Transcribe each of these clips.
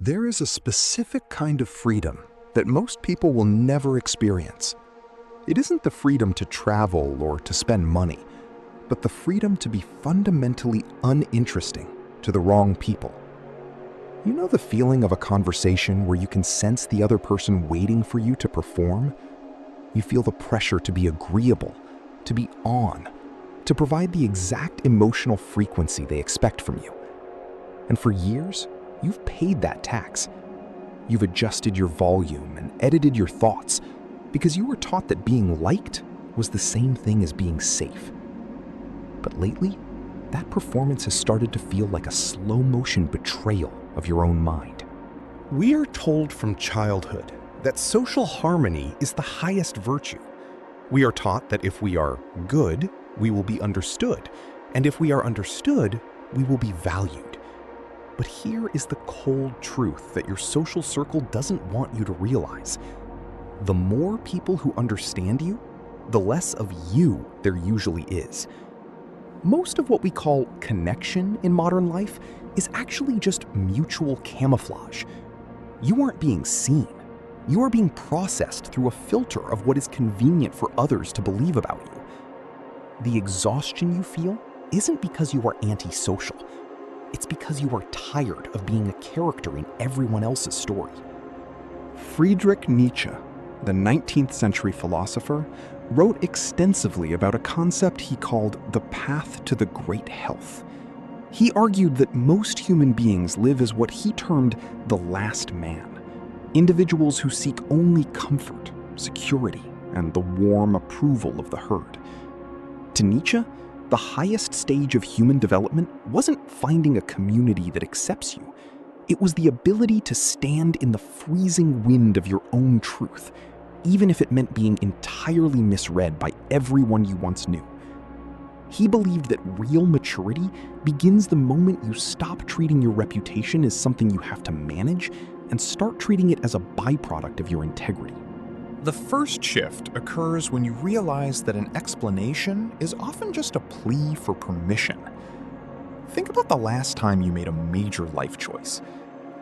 There is a specific kind of freedom that most people will never experience. It isn't the freedom to travel or to spend money, but the freedom to be fundamentally uninteresting to the wrong people. You know the feeling of a conversation where you can sense the other person waiting for you to perform? You feel the pressure to be agreeable, to be on, to provide the exact emotional frequency they expect from you. And for years, you've paid that tax. You've adjusted your volume and edited your thoughts because you were taught that being liked was the same thing as being safe. But lately, that performance has started to feel like a slow-motion betrayal of your own mind. We are told from childhood that social harmony is the highest virtue. We are taught that if we are good, we will be understood, and if we are understood, we will be valued. But here is the cold truth that your social circle doesn't want you to realize. The more people who understand you, the less of you there usually is. Most of what we call connection in modern life is actually just mutual camouflage. You aren't being seen. You are being processed through a filter of what is convenient for others to believe about you. The exhaustion you feel isn't because you are antisocial. It's because you are tired of being a character in everyone else's story. Friedrich Nietzsche, the 19th century philosopher, wrote extensively about a concept he called the path to the great health. He argued that most human beings live as what he termed the last man, individuals who seek only comfort, security, and the warm approval of the herd. To Nietzsche, the highest stage of human development wasn't finding a community that accepts you. It was the ability to stand in the freezing wind of your own truth, even if it meant being entirely misread by everyone you once knew. He believed that real maturity begins the moment you stop treating your reputation as something you have to manage and start treating it as a byproduct of your integrity. The first shift occurs when you realize that an explanation is often just a plea for permission. Think about the last time you made a major life choice,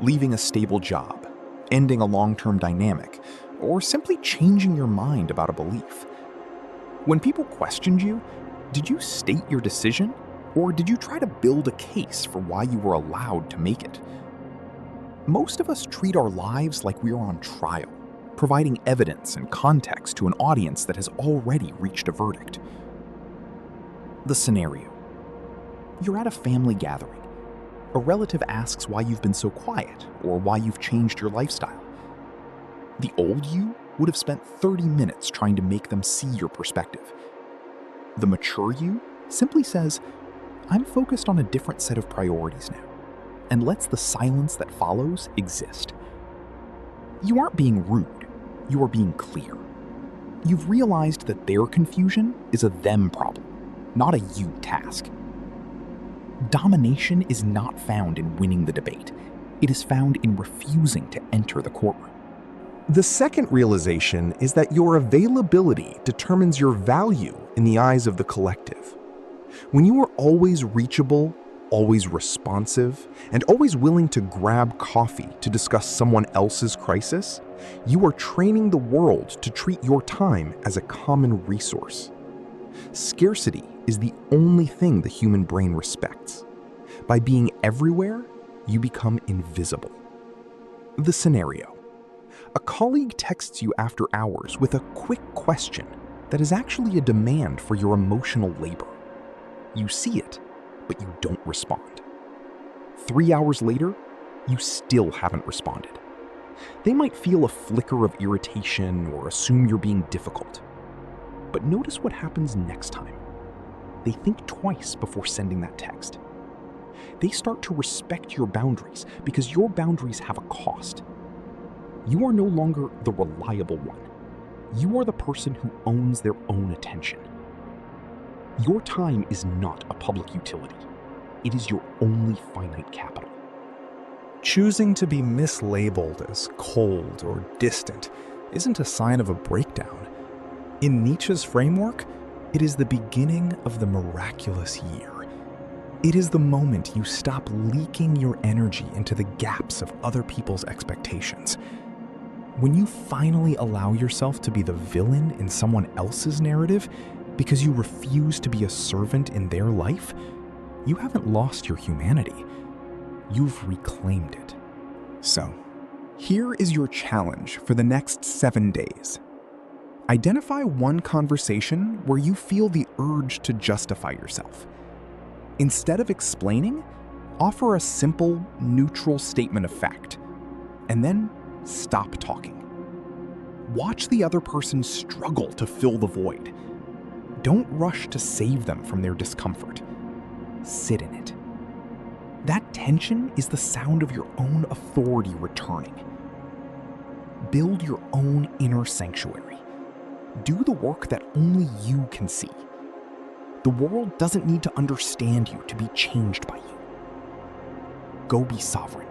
leaving a stable job, ending a long-term dynamic, or simply changing your mind about a belief. When people questioned you, did you state your decision, or did you try to build a case for why you were allowed to make it? Most of us treat our lives like we are on trial, providing evidence and context to an audience that has already reached a verdict. The scenario. You're at a family gathering. A relative asks why you've been so quiet or why you've changed your lifestyle. The old you would have spent 30 minutes trying to make them see your perspective. The mature you simply says, "I'm focused on a different set of priorities now," and lets the silence that follows exist. You aren't being rude. You are being clear. You've realized that their confusion is a them problem, not a you task. Domination is not found in winning the debate. It is found in refusing to enter the courtroom. The second realization is that your availability determines your value in the eyes of the collective. When you are always reachable, always responsive, and always willing to grab coffee to discuss someone else's crisis, you are training the world to treat your time as a common resource. Scarcity is the only thing the human brain respects. By being everywhere, you become invisible. The scenario. A colleague texts you after hours with a quick question that is actually a demand for your emotional labor. You see it, but you don't respond. 3 hours later, you still haven't responded. They might feel a flicker of irritation or assume you're being difficult. But notice what happens next time. They think twice before sending that text. They start to respect your boundaries because your boundaries have a cost. You are no longer the reliable one. You are the person who owns their own attention. Your time is not a public utility. It is your only finite capital. Choosing to be mislabeled as cold or distant isn't a sign of a breakdown. In Nietzsche's framework, it is the beginning of the miraculous year. It is the moment you stop leaking your energy into the gaps of other people's expectations. When you finally allow yourself to be the villain in someone else's narrative because you refuse to be a servant in their life, you haven't lost your humanity. You've reclaimed it. So, here is your challenge for the next 7 days. Identify one conversation where you feel the urge to justify yourself. Instead of explaining, offer a simple, neutral statement of fact, and then stop talking. Watch the other person struggle to fill the void. Don't rush to save them from their discomfort. Sit in it. That tension is the sound of your own authority returning. Build your own inner sanctuary. Do the work that only you can see. The world doesn't need to understand you to be changed by you. Go be sovereign.